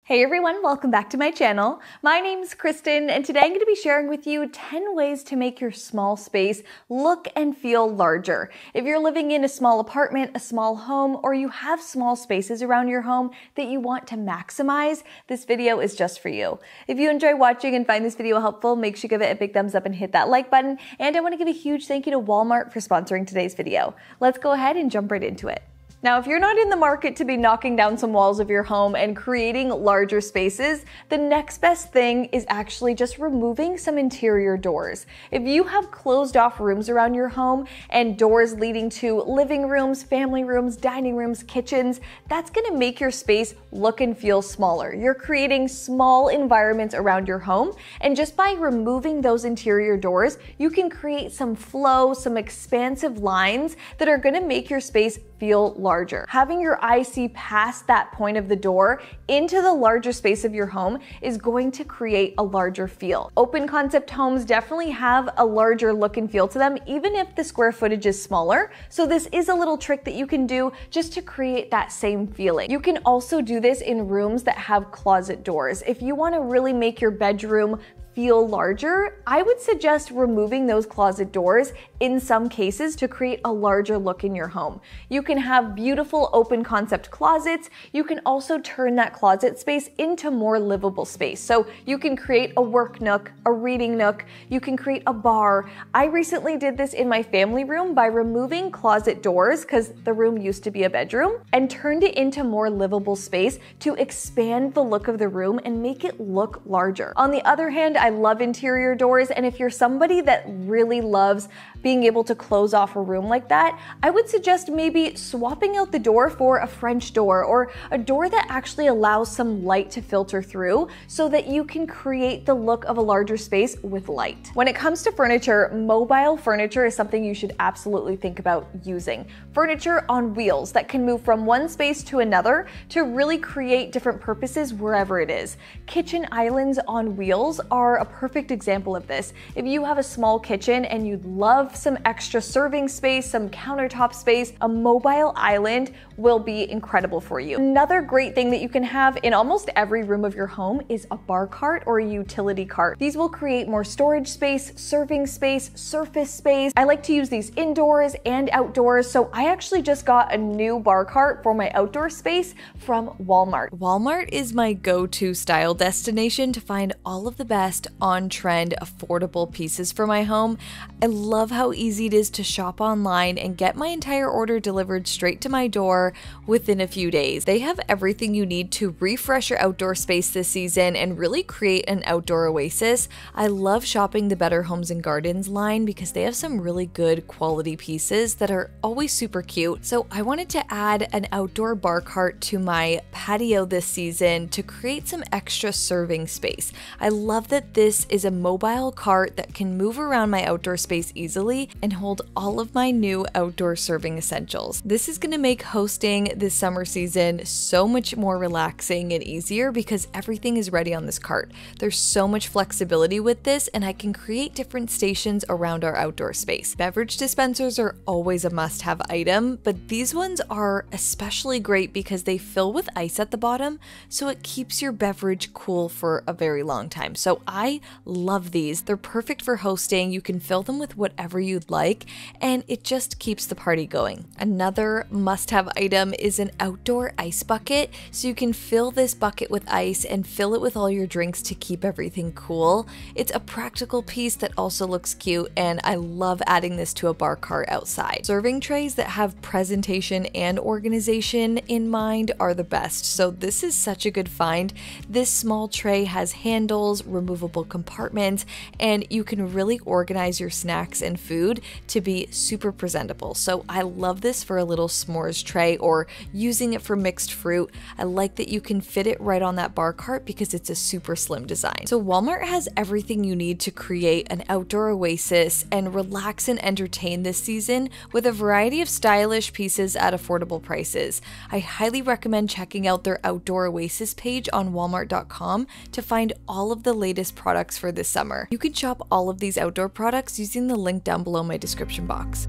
Hey everyone, welcome back to my channel. My name's Kristen and today I'm going to be sharing with you 10 ways to make your small space look and feel larger. If you're living in a small apartment, a small home, or you have small spaces around your home that you want to maximize, this video is just for you. If you enjoy watching and find this video helpful, make sure you give it a big thumbs up and hit that like button. And I want to give a huge thank you to Walmart for sponsoring today's video. Let's go ahead and jump right into it. Now, if you're not in the market to be knocking down some walls of your home and creating larger spaces, the next best thing is actually just removing some interior doors. If you have closed off rooms around your home and doors leading to living rooms, family rooms, dining rooms, kitchens, that's gonna make your space look and feel smaller. You're creating small environments around your home, and just by removing those interior doors, you can create some flow, some expansive lines that are gonna make your space feel larger. Having your eye see past that point of the door into the larger space of your home is going to create a larger feel. Open concept homes definitely have a larger look and feel to them, even if the square footage is smaller. So this is a little trick that you can do just to create that same feeling. You can also do this in rooms that have closet doors. If you want to really make your bedroom feel larger, I would suggest removing those closet doors in some cases to create a larger look in your home. You can have beautiful open concept closets. You can also turn that closet space into more livable space. So you can create a work nook, a reading nook, you can create a bar. I recently did this in my family room by removing closet doors because the room used to be a bedroom and turned it into more livable space to expand the look of the room and make it look larger. On the other hand, I love interior doors, and if you're somebody that really loves being able to close off a room like that, I would suggest maybe swapping out the door for a French door or a door that actually allows some light to filter through so that you can create the look of a larger space with light. When it comes to furniture, mobile furniture is something you should absolutely think about using. Furniture on wheels that can move from one space to another to really create different purposes wherever it is. Kitchen islands on wheels are a perfect example of this. If you have a small kitchen and you'd love some extra serving space, some countertop space, a mobile island will be incredible for you. Another great thing that you can have in almost every room of your home is a bar cart or a utility cart. These will create more storage space, serving space, surface space. I like to use these indoors and outdoors, so I actually just got a new bar cart for my outdoor space from Walmart. Walmart is my go-to style destination to find all of the best on-trend, affordable pieces for my home. I love how easy it is to shop online and get my entire order delivered straight to my door within a few days. They have everything you need to refresh your outdoor space this season and really create an outdoor oasis. I love shopping the Better Homes and Gardens line because they have some really good quality pieces that are always super cute. So I wanted to add an outdoor bar cart to my patio this season to create some extra serving space. I love that this is a mobile cart that can move around my outdoor space easily and hold all of my new outdoor serving essentials. This is going to make hosting this summer season so much more relaxing and easier because everything is ready on this cart. There's so much flexibility with this, and I can create different stations around our outdoor space. Beverage dispensers are always a must-have item, but these ones are especially great because they fill with ice at the bottom, so it keeps your beverage cool for a very long time. So I love these. They're perfect for hosting. You can fill them with whatever you'd like, and it just keeps the party going. Another must-have item is an outdoor ice bucket, so you can fill this bucket with ice and fill it with all your drinks to keep everything cool. It's a practical piece that also looks cute, and I love adding this to a bar cart outside. Serving trays that have presentation and organization in mind are the best, so this is such a good find. This small tray has handles, removable compartments, and you can really organize your snacks and food to be super presentable. So I love this for a little s'mores tray or using it for mixed fruit. I like that you can fit it right on that bar cart because it's a super slim design. So Walmart has everything you need to create an outdoor oasis and relax and entertain this season with a variety of stylish pieces at affordable prices. I highly recommend checking out their outdoor oasis page on walmart.com to find all of the latest products for this summer. You can shop all of these outdoor products using the link down below my description box.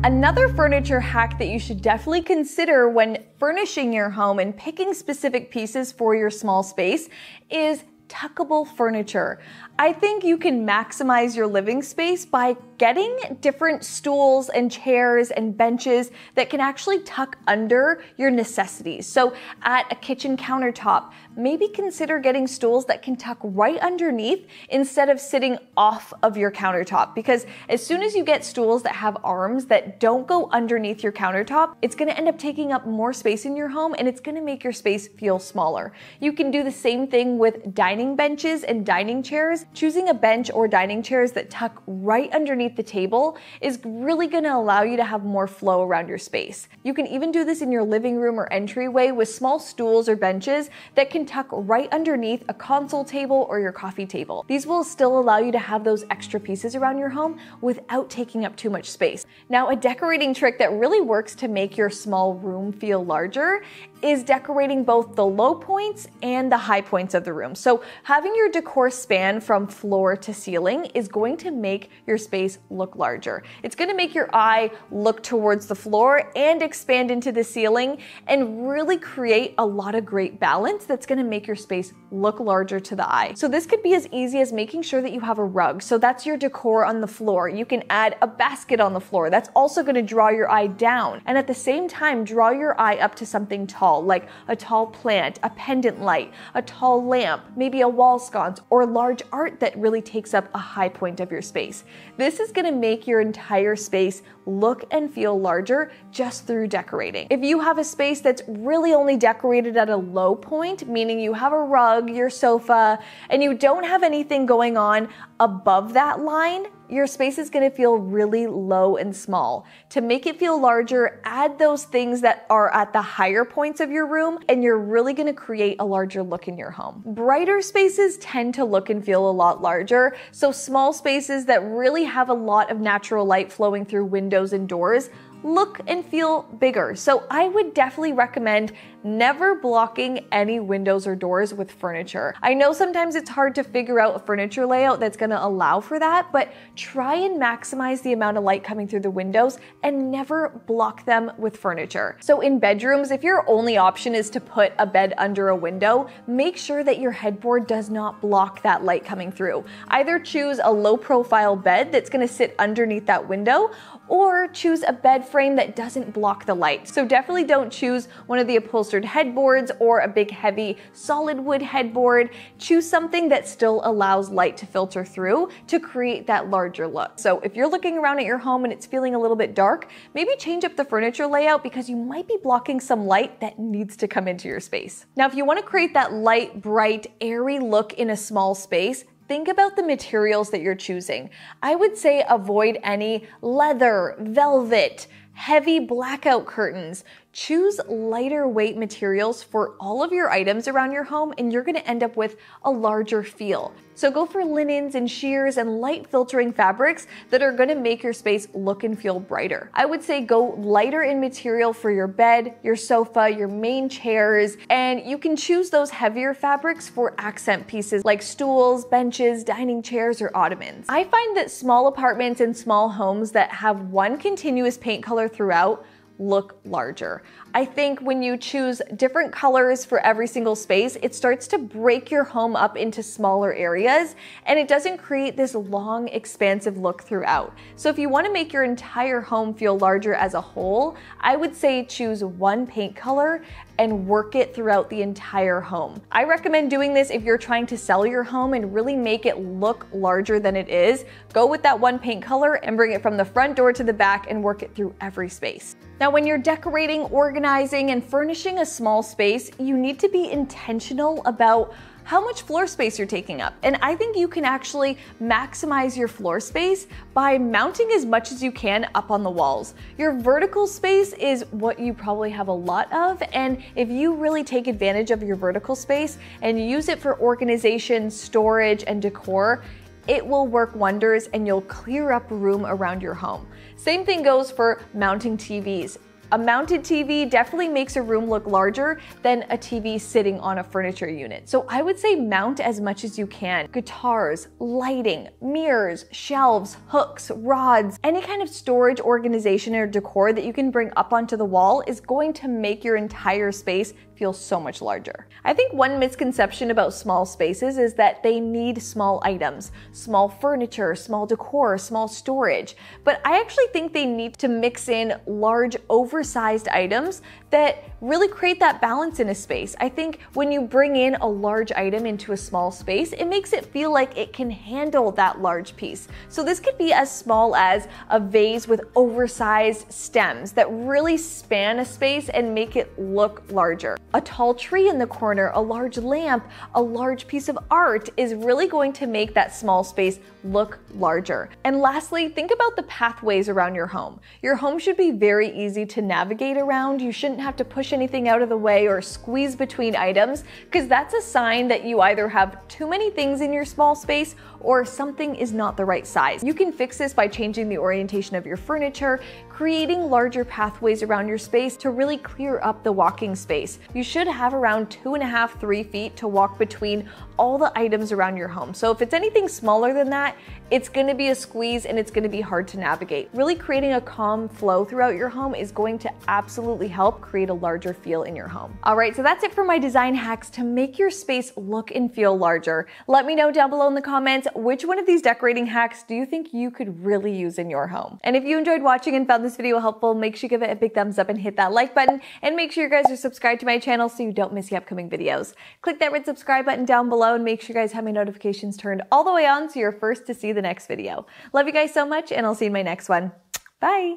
Another furniture hack that you should definitely consider when furnishing your home and picking specific pieces for your small space is tuckable furniture. I think you can maximize your living space by getting different stools and chairs and benches that can actually tuck under your necessities. So at a kitchen countertop, maybe consider getting stools that can tuck right underneath instead of sitting off of your countertop, because as soon as you get stools that have arms that don't go underneath your countertop, it's going to end up taking up more space in your home and it's going to make your space feel smaller. You can do the same thing with dining benches and dining chairs. Choosing a bench or dining chairs that tuck right underneath the table is really going to allow you to have more flow around your space. You can even do this in your living room or entryway with small stools or benches that can tuck right underneath a console table or your coffee table. These will still allow you to have those extra pieces around your home without taking up too much space. Now, a decorating trick that really works to make your small room feel larger is decorating both the low points and the high points of the room. So having your decor span from floor to ceiling is going to make your space look larger. It's going to make your eye look towards the floor and expand into the ceiling and really create a lot of great balance that's going to make your space look larger to the eye. So this could be as easy as making sure that you have a rug. So that's your decor on the floor. You can add a basket on the floor. That's also going to draw your eye down. And at the same time, draw your eye up to something tall, like a tall plant, a pendant light, a tall lamp, maybe a wall sconce, or large art that really takes up a high point of your space. This is going to make your entire space look and feel larger just through decorating. If you have a space that's really only decorated at a low point, meaning you have a rug, your sofa, and you don't have anything going on above that line, your space is going to feel really low and small. To make it feel larger, add those things that are at the higher points of your room, and you're really going to create a larger look in your home. Brighter spaces tend to look and feel a lot larger, so small spaces that really have a lot of natural light flowing through windows and doors look and feel bigger. So I would definitely recommend never blocking any windows or doors with furniture. I know sometimes it's hard to figure out a furniture layout that's going to allow for that, but try and maximize the amount of light coming through the windows and never block them with furniture. So in bedrooms, if your only option is to put a bed under a window, make sure that your headboard does not block that light coming through. Either choose a low profile bed that's going to sit underneath that window, or choose a bed frame that doesn't block the light. So definitely don't choose one of the upholstered headboards or a big heavy solid wood headboard. Choose something that still allows light to filter through to create that larger look. So if you're looking around at your home and it's feeling a little bit dark, maybe change up the furniture layout because you might be blocking some light that needs to come into your space. Now, if you want to create that light, bright, airy look in a small space, think about the materials that you're choosing. I would say avoid any leather, velvet, heavy blackout curtains. Choose lighter weight materials for all of your items around your home and you're going to end up with a larger feel. So go for linens and sheers and light filtering fabrics that are going to make your space look and feel brighter. I would say go lighter in material for your bed, your sofa, your main chairs, and you can choose those heavier fabrics for accent pieces like stools, benches, dining chairs, or ottomans. I find that small apartments and small homes that have one continuous paint color throughout look larger. I think when you choose different colors for every single space, it starts to break your home up into smaller areas and it doesn't create this long, expansive look throughout. So if you want to make your entire home feel larger as a whole, I would say choose one paint color and work it throughout the entire home. I recommend doing this if you're trying to sell your home and really make it look larger than it is. Go with that one paint color and bring it from the front door to the back and work it through every space. Now, when you're decorating, organizing, and furnishing a small space, you need to be intentional about how much floor space you're taking up. And I think you can actually maximize your floor space by mounting as much as you can up on the walls. Your vertical space is what you probably have a lot of, and if you really take advantage of your vertical space and use it for organization, storage, and decor, it will work wonders and you'll clear up room around your home. Same thing goes for mounting TVs. A mounted TV definitely makes a room look larger than a TV sitting on a furniture unit. So I would say mount as much as you can. Guitars, lighting, mirrors, shelves, hooks, rods, any kind of storage, organization, or decor that you can bring up onto the wall is going to make your entire space feel so much larger. I think one misconception about small spaces is that they need small items, small furniture, small decor, small storage. But I actually think they need to mix in large, oversized items that really create that balance in a space. I think when you bring in a large item into a small space, it makes it feel like it can handle that large piece. So this could be as small as a vase with oversized stems that really span a space and make it look larger. A tall tree in the corner, a large lamp, a large piece of art is really going to make that small space look larger. And lastly, think about the pathways around your home. Your home should be very easy to navigate around. You shouldn't have to push anything out of the way or squeeze between items, because that's a sign that you either have too many things in your small space or something is not the right size. You can fix this by changing the orientation of your furniture, creating larger pathways around your space to really clear up the walking space. You should have around 2.5 to 3 feet to walk between all the items around your home. So if it's anything smaller than that, it's going to be a squeeze and it's going to be hard to navigate. Really creating a calm flow throughout your home is going to absolutely help create a larger feel in your home. All right, so that's it for my design hacks to make your space look and feel larger. Let me know down below in the comments, which one of these decorating hacks do you think you could really use in your home? And if you enjoyed watching and found this video helpful, make sure you give it a big thumbs up and hit that like button, and make sure you guys are subscribed to my channel so you don't miss the upcoming videos. Click that red subscribe button down below and make sure you guys have my notifications turned all the way on so you're first to see the next video. Love you guys so much, and I'll see you in my next one. Bye!